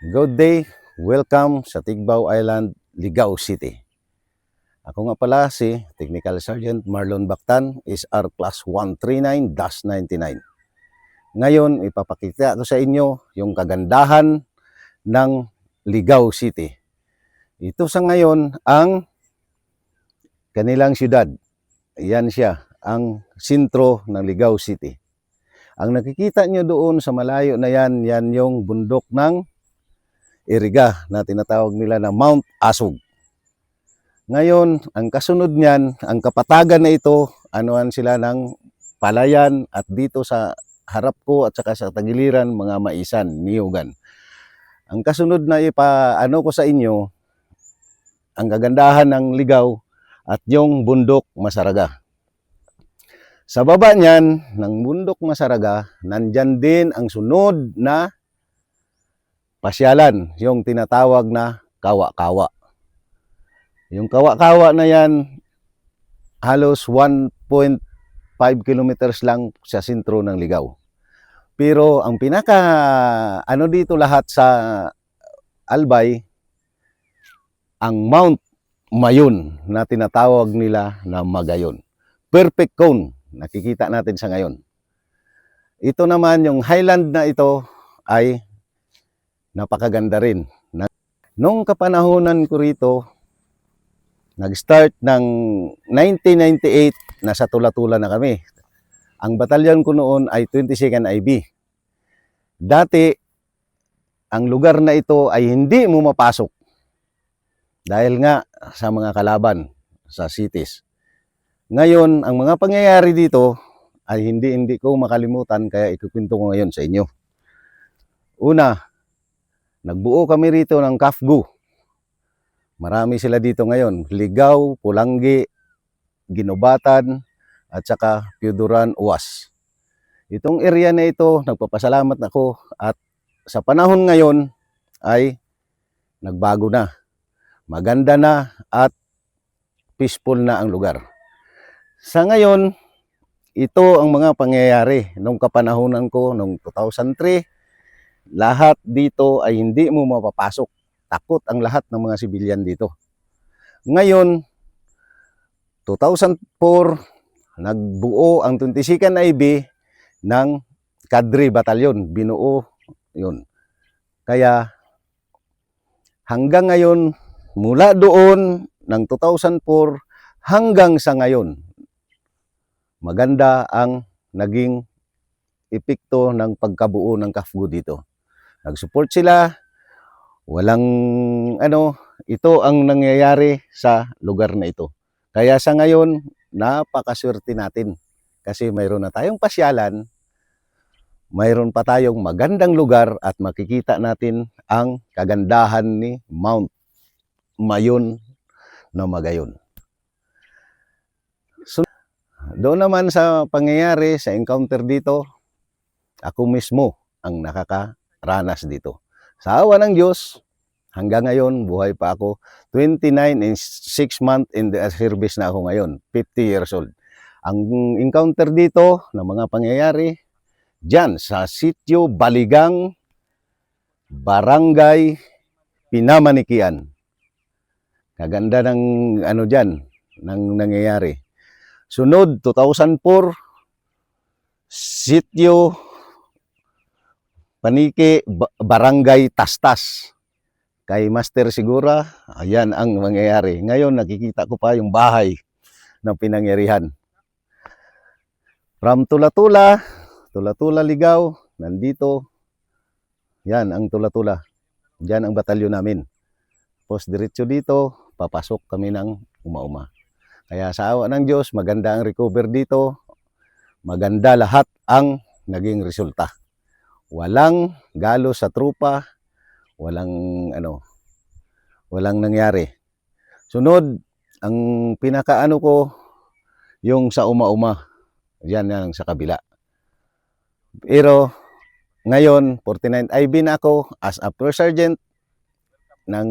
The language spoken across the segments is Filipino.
Good day, welcome sa Tigbaw Island, Ligao City. Ako nga pala si Technical Sergeant Marlon Bactan, SR Class 139-99. Ngayon, ipapakita ko sa inyo yung kagandahan ng Ligao City. Ito sa ngayon ang kanilang syudad. Yan siya, ang sentro ng Ligao City. Ang nakikita nyo doon sa malayo na yan yung bundok ng Iriga na tinatawag nila na Mount Asog. Ngayon, ang kasunod niyan, ang kapatagan na ito, anuhan sila ng palayan at dito sa harap ko at saka sa tagiliran, mga maisan, niyugan. Ang kasunod na ipaano ko sa inyo, ang kagandahan ng Ligao at yung bundok Masaraga. Sa baba niyan, ng bundok Masaraga, nandyan din ang sunod na pasyalan, yung tinatawag na Kawa-Kawa. Yung Kawa-Kawa na yan, halos 1.5 kilometers lang sa sentro ng Ligao. Pero ang pinaka, dito lahat sa Albay, ang Mount Mayon na tinatawag nila na Magayon. Perfect cone, nakikita natin sa ngayon. Ito naman, yung highland na ito ay napakaganda rin. Nung kapanahonan ko rito, nag-start ng 1998, nasa Tula-Tula na kami. Ang batalyon ko noon ay 22nd IB. Dati, ang lugar na ito ay hindi mo mapasok dahil nga sa mga kalaban sa cities. Ngayon, ang mga pangyayari dito ay hindi ko makalimutan, kaya ikukwento ko ngayon sa inyo. Una, nagbuo kami rito ng KAFGU. Marami sila dito ngayon. Ligao, Pulanggi, Ginobatan, at saka Piuduran, Uwas. Itong area na ito, nagpapasalamat ako at sa panahon ngayon ay nagbago na. Maganda na at peaceful na ang lugar. Sa ngayon, ito ang mga pangyayari. Nung kapanahonan ko, nung 2003, lahat dito ay hindi mo mapapasok. Takot ang lahat ng mga sibilyan dito. Ngayon, 2004, nagbuo ang 22nd IB ng Cadre Batalyon. Binuo yun. Kaya hanggang ngayon, mula doon ng 2004 hanggang sa ngayon, maganda ang naging epekto ng pagkabuo ng KAFGU dito. Nag-support sila, walang ito ang nangyayari sa lugar na ito. Kaya sa ngayon, napakaswerte natin kasi mayroon na tayong pasyalan, mayroon pa tayong magandang lugar at makikita natin ang kagandahan ni Mount Mayon na Magayon. So, doon naman sa pangyayari, sa encounter dito, ako mismo ang nakakaranas dito. Sa awa ng Diyos, hanggang ngayon, buhay pa ako. 29 and 6 months in the service na ako ngayon. 50 years old. Ang encounter dito na mga pangyayari, dyan sa Sitio Baligang, Barangay Pinamanikian. Kaganda ng dyan, ng nangyayari. Sunod, 2004, Sitio Paniki, Barangay Tastas. Kay Master Sigura, ayan ang mangyayari. Ngayon, nakikita ko pa yung bahay ng pinangyarihan. From Tula-Tula, Ligao, nandito, yan ang Tula-Tula. Diyan ang batalyon namin. Tapos diretso dito, papasok kami ng Uma-Uma. Kaya sa awa ng Diyos, maganda ang recover dito. Maganda lahat ang naging resulta. Walang galo sa trupa, walang nangyari. Sunod, ang pinakaano ko, yung sa Uma-Uma. Yan sa kabila. Pero ngayon, 49 IB na ako as a First Sergeant ng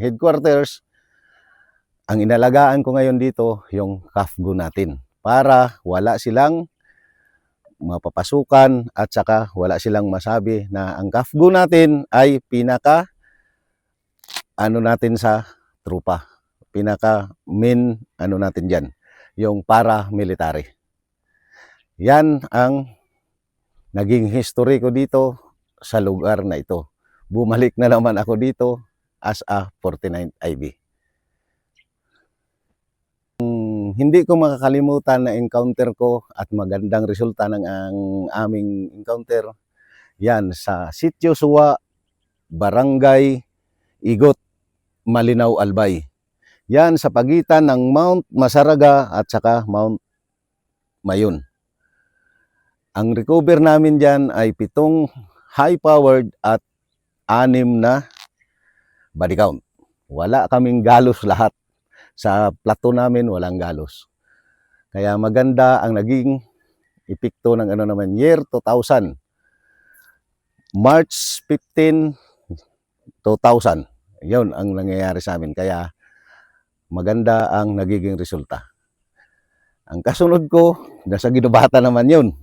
headquarters. Ang inalagaan ko ngayon dito, yung KAFGU natin. Para wala silang mapapasukan at saka wala silang masabi na ang KAFGO natin ay pinaka natin sa trupa. Pinaka main natin dyan, yung paramilitary. Yan ang naging history ko dito sa lugar na ito. Bumalik na naman ako dito as a 49th IB. Hindi ko makakalimutan na encounter ko at magandang resulta ng ang aming encounter. Yan sa Sitio Suwa, Barangay Igot, Malinaw, Albay. Yan sa pagitan ng Mount Masaraga at saka Mount Mayon. Ang recover namin dyan ay 7 high-powered at 6 na body count. Wala kaming galos lahat. Sa plato namin, walang galos. Kaya maganda ang naging epekto ng year 2000. March 15, 2000. Yun ang nangyayari sa amin. Kaya maganda ang nagiging resulta. Ang kasunod ko, nasa Ginubatan naman yun.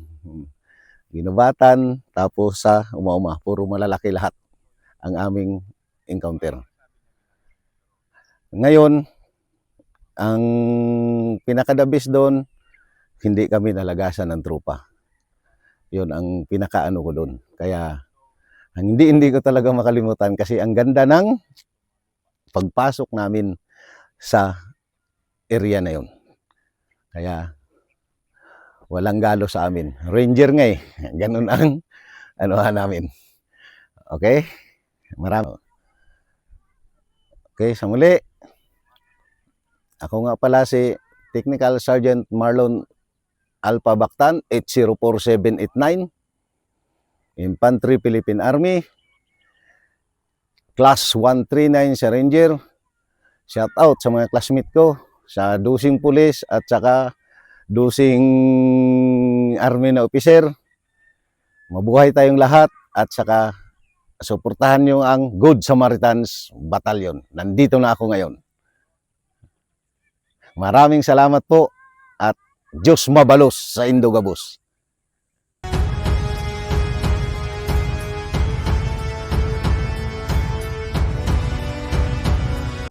Ginubatan, tapos sa Uma-Uma. Puro malalaki lahat ang aming encounter. Ngayon, ang pinakadabis doon, hindi kami nalagasan ng trupa. Yun ang pinakaano ko doon. Kaya hindi ko talaga makalimutan kasi ang ganda ng pagpasok namin sa area na yun. Kaya walang galo sa amin. Ranger nga eh. Ganun ang namin. Okay? Marami. Okay, sa muli. Ako nga pala si Technical Sergeant Marlon Alpha Bactan, 804789, Infantry Philippine Army, Class 139 sa Ranger. Shout out sa mga classmate ko, sa dusing pulis at saka dusing army na officer. Mabuhay tayong lahat at saka suportahan nyo ang Good Samaritans Battalion. Nandito na ako ngayon. Maraming salamat po at Diyos mabalos sa Indogabos.